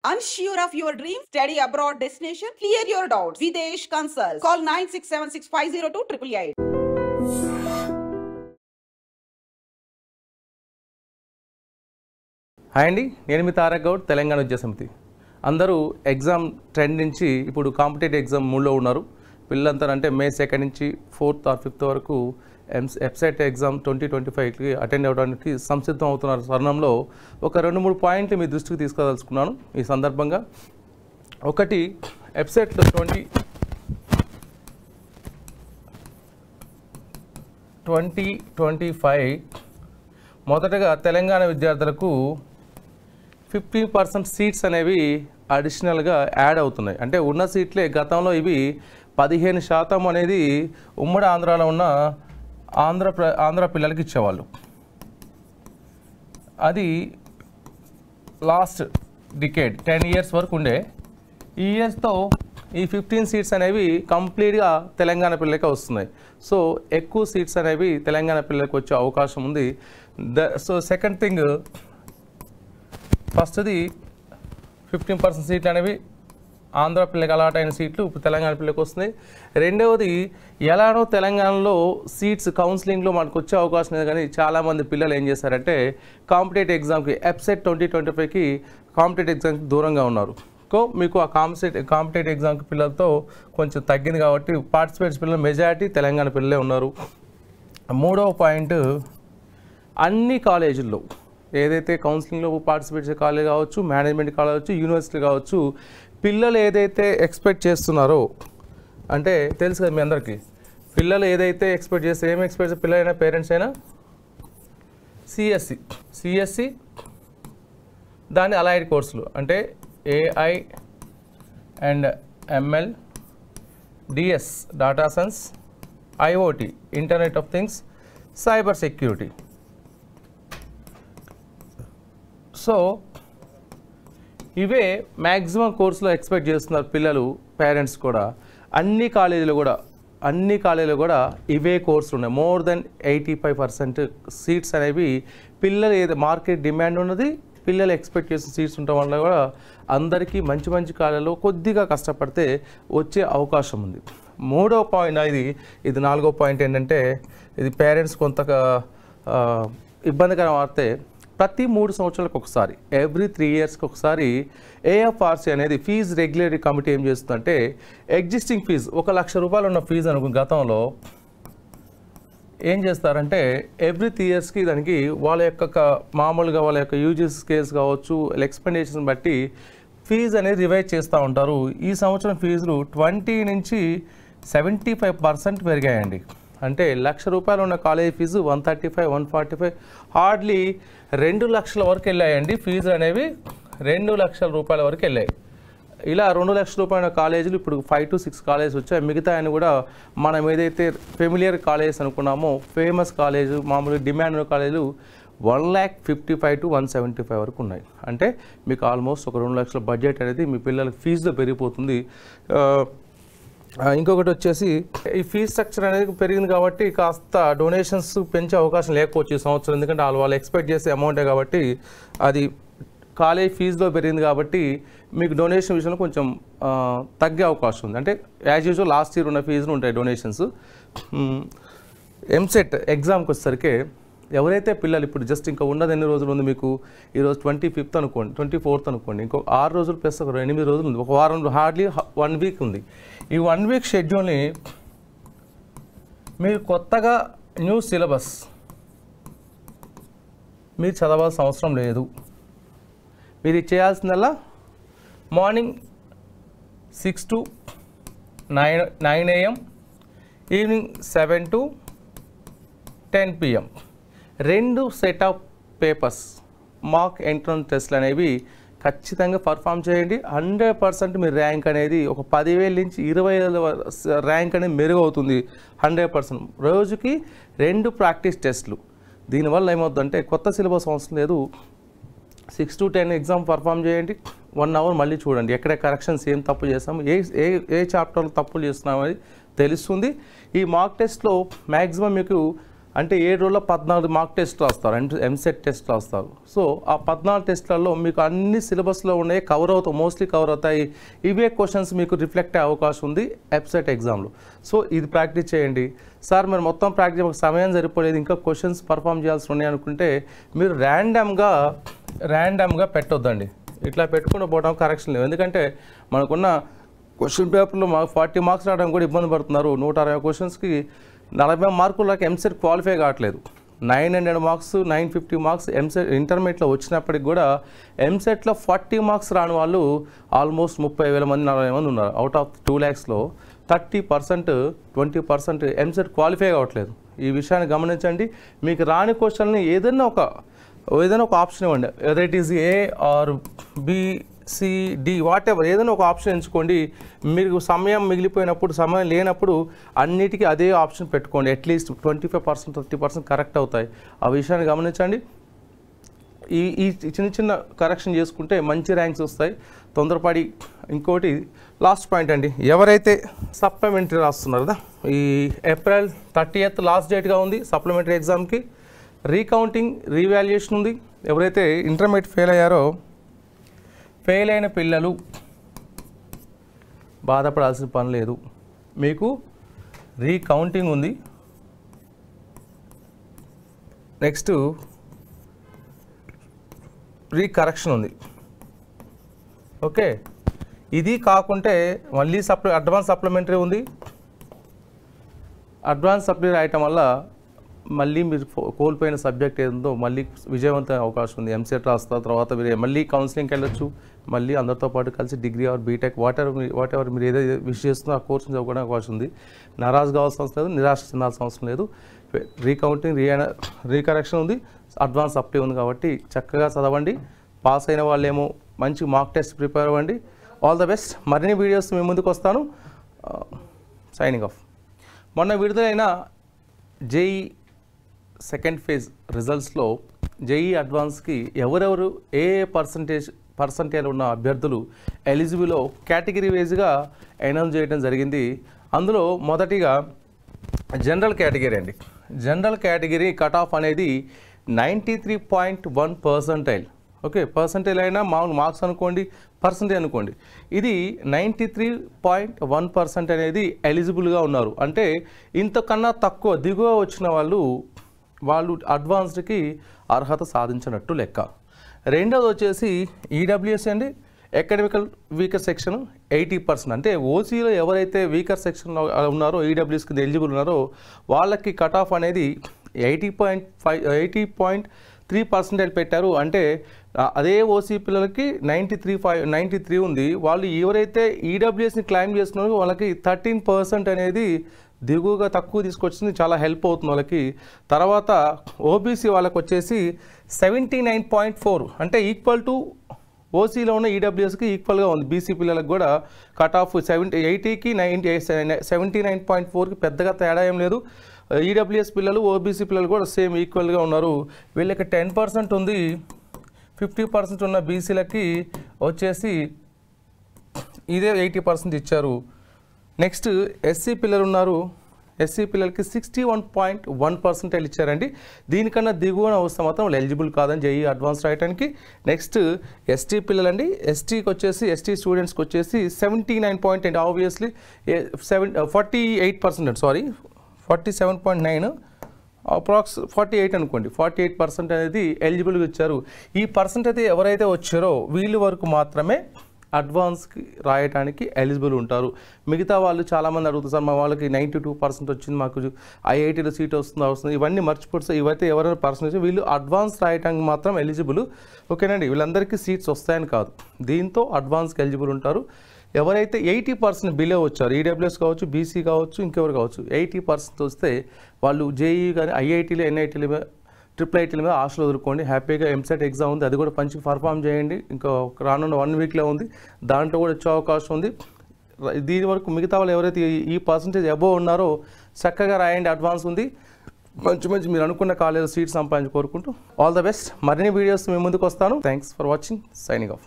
Unsure of your dream? Study abroad destination? Clear your doubts. Videsh Consult. Call 9676502888. Hi అండి, నేను మీ తారక్ గౌడ్, తెలంగాణ విద్యా సమితి. అందరూ ఎగ్జామ్ ట్రెండ్ నుంచి ఇప్పుడు కాంపిటేటివ్ ఎగ్జామ్ మూడ్లో ఉన్నారు. పిల్లలంతా అంటే మే 2 నుంచి 4th or 5th వరకు వెబ్సైట్ ఎగ్జామ్ 2025కి అటెండ్ అవ్వడానికి సంసిద్ధం అవుతున్న తరుణంలో ఒక 2-3 పాయింట్లు మీ దృష్టికి తీసుకురాదలుచుకున్నాను ఈ సందర్భంగా. ఒకటి, వెబ్సైట్లో 2025 మొదటగా తెలంగాణ విద్యార్థులకు 15% సీట్స్ అనేవి అడిషనల్గా యాడ్ అవుతున్నాయి. అంటే ఉన్న సీట్లే గతంలో ఇవి 15% అనేది ఉమ్మడి ఆంధ్రాలో ఉన్న ఆంధ్ర పిల్లలకి ఇచ్చేవాళ్ళు. అది లాస్ట్ డికేడ్ 10 years వరకు ఉండే. ఈ ఇయర్స్తో ఈ 15 సీట్స్ అనేవి కంప్లీట్గా తెలంగాణ పిల్లలకే వస్తున్నాయి. సో ఎక్కువ సీట్స్ అనేవి తెలంగాణ పిల్లలకు వచ్చే అవకాశం ఉంది. సో సెకండ్ థింగ్, ఫస్ట్ది 15% సీట్లు అనేవి ఆంధ్ర పిల్లలకు అలాట్ అయిన సీట్లు ఇప్పుడు తెలంగాణ పిల్లలకు వస్తున్నాయి. రెండవది, ఎలానో తెలంగాణలో సీట్స్ కౌన్సిలింగ్లో మనకు వచ్చే అవకాశం లేదు, కానీ చాలామంది పిల్లలు ఏం చేశారంటే కాంపిటేటివ్ ఎగ్జామ్కి వెబ్సైట్ 2025కి కాంపిటేటివ్ ఎగ్జామ్కి దూరంగా ఉన్నారు. సో మీకు ఆ కాంపిటేటివ్ ఎగ్జామ్కి పిల్లలతో కొంచెం తగ్గింది కాబట్టి పార్టిసిపేట్స్ పిల్లలు మెజారిటీ తెలంగాణ పిల్లలే ఉన్నారు. మూడవ పాయింట్, అన్ని కాలేజీల్లో ఏదైతే కౌన్సిలింగ్లో పార్టిసిపేట్ చేసే కాలేజ్ కావచ్చు, మేనేజ్మెంట్ కావచ్చు, యూనివర్సిటీ కావచ్చు, పిల్లలు ఏదైతే ఎక్స్పెక్ట్ చేస్తున్నారో, అంటే తెలుసు కదా మీ అందరికీ, పిల్లలు ఏదైతే ఎక్స్పెక్ట్ చేస్తే ఏం ఎక్స్పెక్ట్ చేస్తే పిల్లలైనా పేరెంట్స్ అయినా సిఎస్సి దాని అలైడ్ కోర్సులు అంటే AI and ML, DS data science, IoT internet of things, cyber security. So ఇవే మ్యాక్సిమం కోర్సులో ఎక్స్పెక్ట్ చేస్తున్నారు పిల్లలు, పేరెంట్స్ కూడా. అన్ని కాలేజీలు కూడా ఇవే కోర్సులు ఉన్నాయి. మోర్ దెన్ 85% సీట్స్ అనేవి పిల్లలు ఏదో మార్కెట్ డిమాండ్ ఉన్నది, పిల్లలు ఎక్స్పెక్ట్ చేసిన సీట్స్ ఉండటం వల్ల కూడా అందరికీ మంచి కాలేజీలో కొద్దిగా కష్టపడితే వచ్చే అవకాశం ఉంది. మూడవ పాయింట్, ఇది నాలుగో పాయింట్ ఏంటంటే, ఇది పేరెంట్స్ కొంత ఇబ్బందికరం వాడితే ప్రతి 3 సంవత్సరాలకు ఒకసారి, ఎవ్రీ 3 yearsకి ఒకసారి AFRC అనేది ఫీజు రెగ్యులేటరీ కమిటీ ఏం చేస్తుందంటే, ఎగ్జిస్టింగ్ ఫీజు 1 లక్ష రూపాయలు ఉన్న ఫీజు అనుకున్న గతంలో ఏం చేస్తారంటే ఎవ్రీ 3 yearsకి దానికి వాళ్ళ యొక్క మామూలుగా వాళ్ళ యొక్క యూజీ స్కేల్స్ కావచ్చు, ఎక్స్పెండిచర్స్ని బట్టి ఫీజు అనేది రివైజ్ చేస్తూ ఉంటారు. ఈ సంవత్సరం ఫీజులు 20 నుంచి 75% పెరిగాయండి. అంటే 1 లక్ష రూపాయలు ఉన్న కాలేజీ ఫీజు 135, 145 హార్డ్లీ 2 లక్షల వరకు వెళ్ళాయండి. ఫీజు అనేవి 2 లక్షల రూపాయల వరకు వెళ్ళాయి. ఇలా 2 లక్షల రూపాయల కాలేజీలు ఇప్పుడు 5 to 6 కాలేజెస్ వచ్చాయి. మిగతా ఆయన కూడా మనం ఏదైతే ఫెమిలియర్ కాలేజెస్ అనుకున్నామో, ఫేమస్ కాలేజు, మామూలుగా డిమాండ్ ఉన్న కాలేజీలు 1,55,000 to 175 వరకు ఉన్నాయి. అంటే మీకు ఆల్మోస్ట్ ఒక 2 లక్షల బడ్జెట్ అనేది మీ పిల్లలకి ఫీజులో పెరిగిపోతుంది. ఇంకొకటి వచ్చేసి, ఈ ఫీజ్ స్ట్రక్చర్ అనేది పెరిగింది కాబట్టి కాస్త డొనేషన్స్ పెంచే అవకాశం లేకపోవచ్చు ఈ సంవత్సరం. ఎందుకంటే వాళ్ళు ఎక్స్పెక్ట్ చేసే అమౌంటే కాబట్టి, అది కాలేజ్ ఫీజులో పెరిగింది కాబట్టి మీకు డొనేషన్ విషయంలో కొంచెం తగ్గే అవకాశం ఉంది. అంటే యాజ్ యూజువల్ లాస్ట్ ఇయర్ ఉన్న ఫీజులు ఉంటాయి డొనేషన్స్. ఎంసెట్ ఎగ్జామ్కి వచ్చేసరికి ఎవరైతే పిల్లలు ఇప్పుడు జస్ట్ ఇంకా ఉన్నది ఎన్ని రోజులు ఉంది మీకు, ఈరోజు 25th అనుకోండి, 24th అనుకోండి, ఇంకో 6 రోజులు ప్లస్ ఒక 8 రోజులు ఉంది, ఒక వారం, హార్డ్లీ 1 week ఉంది. ఈ 1 week షెడ్యూల్ని మీరు కొత్తగా న్యూ సిలబస్ మీరు చదవాల్సిన అవసరం లేదు. మీరు చేయాల్సిందల్లా morning 6 to 9 AM, evening 7 to 10 PM 2 set of papers mock entrance టెస్ట్లు అనేవి ఖచ్చితంగా పర్ఫామ్ చేయండి. 100% మీ ర్యాంక్ అనేది ఒక 10,000 నుంచి 20,000 ర్యాంక్ అనేది మెరుగవుతుంది 100%. రోజుకి 2 ప్రాక్టీస్ టెస్ట్లు. దీనివల్ల ఏమవుతుందంటే కొత్త సిలబస్ అవసరం లేదు. 6 to 10 ఎగ్జామ్ పర్ఫామ్ చేయండి, 1 hour మళ్ళీ చూడండి ఎక్కడ కరెక్షన్స్ ఏం తప్పు చేస్తాము, ఏ చాప్టర్లో తప్పులు చేస్తున్నామని తెలుస్తుంది. ఈ మాక్ టెస్ట్లో మ్యాక్సిమం మీకు అంటే 7 రోజుల్లో 14 మాక్ టెస్ట్ రాస్తారు, ఎంసెట్ టెస్ట్ రాస్తారు. సో ఆ 14 టెస్ట్లలో మీకు అన్ని సిలబస్లో ఉన్నాయి, మోస్ట్లీ కవర్ అవుతాయి. ఇవే క్వశ్చన్స్ మీకు రిఫ్లెక్ట్ అయ్యే అవకాశం ఉంది ఎఫ్సెట్ ఎగ్జామ్లో. సో ఇది ప్రాక్టీస్ చేయండి. సార్ మీరు మొత్తం ప్రాక్టీస్ ఒక సమయం సరిపోలేదు, ఇంకా క్వశ్చన్స్ పర్ఫామ్ చేయాల్సి ఉన్నాయి అనుకుంటే మీరు ర్యాండమ్గా పెట్టొద్దండి. ఇట్లా పెట్టుకుని పోవడం కరెక్షన్ లేవు. ఎందుకంటే మనకున్న క్వశ్చన్ పేపర్లో 40 మార్క్స్ రావడం కూడా ఇబ్బంది పడుతున్నారు. 160 క్వశ్చన్స్కి 40 మార్కులకి ఎంసెట్ క్వాలిఫై కావట్లేదు. 900 మార్క్స్ 950 మార్క్స్ ఎంసెట్ ఇంటర్మీడియట్లో వచ్చినప్పటికి కూడా ఎంసెట్లో 40 మార్క్స్ రాని వాళ్ళు ఆల్మోస్ట్ 30,000 మంది 40 మంది ఉన్నారు. అవుట్ ఆఫ్ 2 lakhsలో 30% 20% ఎంసెట్ క్వాలిఫై కావట్లేదు. ఈ విషయాన్ని గమనించండి. మీకు రాని క్వశ్చన్ని ఏదైనా ఒక ఆప్షన్ ఇవ్వండి. Whether it is A or B C D whatever, ఏదైనా ఒక ఆప్షన్ ఎంచుకోండి. మీరు సమయం మిగిలిపోయినప్పుడు, సమయం లేనప్పుడు అన్నిటికీ అదే ఆప్షన్ పెట్టుకోండి. అట్లీస్ట్ 25% 30% కరెక్ట్ అవుతాయి. ఆ విషయాన్ని గమనించండి. ఈ చిన్న కరెక్షన్ చేసుకుంటే మంచి ర్యాంక్స్ వస్తాయి. తొందరపడి ఇంకోటి లాస్ట్ పాయింట్ అండి, ఎవరైతే సప్లిమెంటరీ రాస్తున్నారు కదా, ఈ April 30th లాస్ట్ డేట్గా ఉంది సప్లిమెంటరీ ఎగ్జామ్కి. రీకౌంటింగ్ రీవాల్యుయేషన్ ఉంది. ఎవరైతే ఇంటర్మీడియట్ ఫెయిల్ అయిన పిల్లలు బాధపడాల్సిన పని లేదు. మీకు రీకౌంటింగ్ ఉంది. నెక్స్ట్ రీకరెక్షన్ ఉంది. ఓకే, ఇది కాకుంటే మళ్ళీ అడ్వాన్స్ సప్లిమెంటరీ ఉంది. అడ్వాన్స్ సప్లిమెంటరీ రాయటం వల్ల మళ్ళీ మీరు కోల్పోయిన సబ్జెక్ట్ ఏదో మళ్ళీ విజయవంతమైన అవకాశం ఉంది. ఎంసెట్ రాస్తారు, తర్వాత మీరు మళ్ళీ కౌన్సిలింగ్కి వెళ్ళొచ్చు. మళ్ళీ అందరితో పాటు కలిసి degree or BTech whatever మీరు ఏదైతే విష్ చేస్తున్నా ఆ కోర్సుని చదువుకోవడానికి అవకాశం ఉంది. నారాజు కావాల్సిన అవసరం లేదు, నిరాశ చెందాల్సిన అవసరం లేదు. రీకౌంటింగ్ రీకరెక్షన్ ఉంది, అడ్వాన్స్ సప్లీ ఉంది. కాబట్టి చక్కగా చదవండి. పాస్ అయిన వాళ్ళేమో మంచి మాక్ టెస్ట్ ప్రిపేర్ అవ్వండి. All the best. మరిన్ని వీడియోస్ మీ ముందుకు వస్తాను. Signing off. మొన్న విడుదలైన జేఈ సెకండ్ ఫేజ్ రిజల్ట్స్లో జేఈ అడ్వాన్స్కి ఎవరెవరు ఏ పర్సంటేజ్ ఉన్న అభ్యర్థులు ఎలిజిబుల్లో కేటగిరీ వైజ్గా అనౌన్స్ చేయడం జరిగింది. అందులో మొదటిగా జనరల్ కేటగిరీ అండి. జనరల్ కేటగిరీ కట్ ఆఫ్ అనేది 93.1%. ఓకే, పర్సంటేజ్ అయినా మామూలు మార్క్స్ అనుకోండి, పర్సంటేజ్ అనుకోండి. ఇది 93.1% అనేది ఎలిజిబుల్గా ఉన్నారు. అంటే ఇంతకన్నా తక్కువ దిగువ వచ్చిన వాళ్ళు అడ్వాన్స్డ్కి అర్హత సాధించినట్టు లెక్క. రెండోది వచ్చేసి ఈడబ్ల్యూఎస్ అండి, ఎకడమికల్ వీకర్ సెక్షన్ 80%. అంటే ఓసీలో ఎవరైతే వీకర్ సెక్షన్లో ఉన్నారో, ఈడబ్ల్యూఎస్ కింద ఎలిజిబుల్ ఉన్నారో వాళ్ళకి కట్ ఆఫ్ అనేది 80.3% పెట్టారు. అంటే అదే ఓసీ పిల్లలకి 93 ఉంది. వాళ్ళు ఎవరైతే ఈడబ్ల్యూఎస్ని క్లైమ్ చేస్తున్నారో వాళ్ళకి 13% అనేది దిగువగా తక్కువ తీసుకొచ్చింది, చాలా హెల్ప్ అవుతుంది వాళ్ళకి. తర్వాత ఓబీసీ వాళ్ళకి వచ్చేసి 79.4, అంటే ఈక్వల్ టు ఓసీలో ఉన్న ఈడబ్ల్యూఎస్కి ఈక్వల్గా ఉంది. బీసీ పిల్లలకు కూడా కట్ ఆఫ్ 80కి 79.4కి పెద్దగా తేడా ఏం లేదు. ఈడబ్ల్యూఎస్ పిల్లలు ఓబీసీ పిల్లలు కూడా సేమ్ ఈక్వల్గా ఉన్నారు. వీళ్ళకి 10% ఉంది. 50% ఉన్న బీసీలకి వచ్చేసి ఇదే 80% ఇచ్చారు. నెక్స్ట్ ఎస్సీ పిల్లలు ఉన్నారు. ఎస్సీ పిల్లలకి 61.1% ఇచ్చారండి. దీనికన్నా దిగువన వస్తే మాత్రం వాళ్ళు ఎలిజిబుల్ కాదని జేఈ అడ్వాన్స్ రాయడానికి. నెక్స్ట్ ఎస్టీ పిల్లలండి. ఎస్టీ స్టూడెంట్స్కి వచ్చేసి 79. ఆబ్వియస్లీ 47.9 అప్రాక్స్ 48 అనుకోండి. 48% అనేది ఎలిజిబుల్గా ఇచ్చారు. ఈ పర్సెంట్ ఎవరైతే వచ్చారో వీళ్ళ వరకు మాత్రమే అడ్వాన్స్కి రాయడానికి ఎలిజిబుల్ ఉంటారు. మిగతా వాళ్ళు చాలామంది అడుగుతారు, సార్ మా వాళ్ళకి 92% వచ్చింది, మాకు ఐఐటీలో సీట్ వస్తుంది, ఇవన్నీ మర్చిపోతే ఇవైతే ఎవరైనా పర్సెంటేజ్ వీళ్ళు అడ్వాన్స్ రాయడానికి మాత్రం ఎలిజిబుల్. ఓకేనండి, వీళ్ళందరికీ సీట్స్ వస్తాయని కాదు, దీంతో అడ్వాన్స్కి ఎలిజిబుల్ ఉంటారు. ఎవరైతే 80% బిలో వచ్చారు, ఈడబ్ల్యూఎస్ కావచ్చు, బీసీ కావచ్చు, ఇంకెవరు కావచ్చు, 80% వస్తే వాళ్ళు జేఈ కానీ ఐఐటీలు ఎన్ఐటీల మీద IIITల మీద ఆశలు వదులుకోండి. హ్యాపీగా ఎంసెట్ ఎగ్జామ్ ఉంది, అది కూడా మంచి పర్ఫామ్ చేయండి. ఇంకా రానున్న 1 వీక్లో ఉంది, దాంట్లో కూడా వచ్చే అవకాశం ఉంది. దీని వరకు మిగతా వాళ్ళు ఎవరైతే ఈ పర్సంటేజ్ అబోవ్ ఉన్నారో చక్కగా రాయండి, అడ్వాన్స్ ఉంది. మంచి మీరు అనుకున్న కాలేజ్ సీట్ సంపాదించి కోరుకుంటూ ఆల్ ద బెస్ట్. మరిన్ని వీడియోస్ మీ ముందుకు వస్తాను. Thanks for watching. Signing off.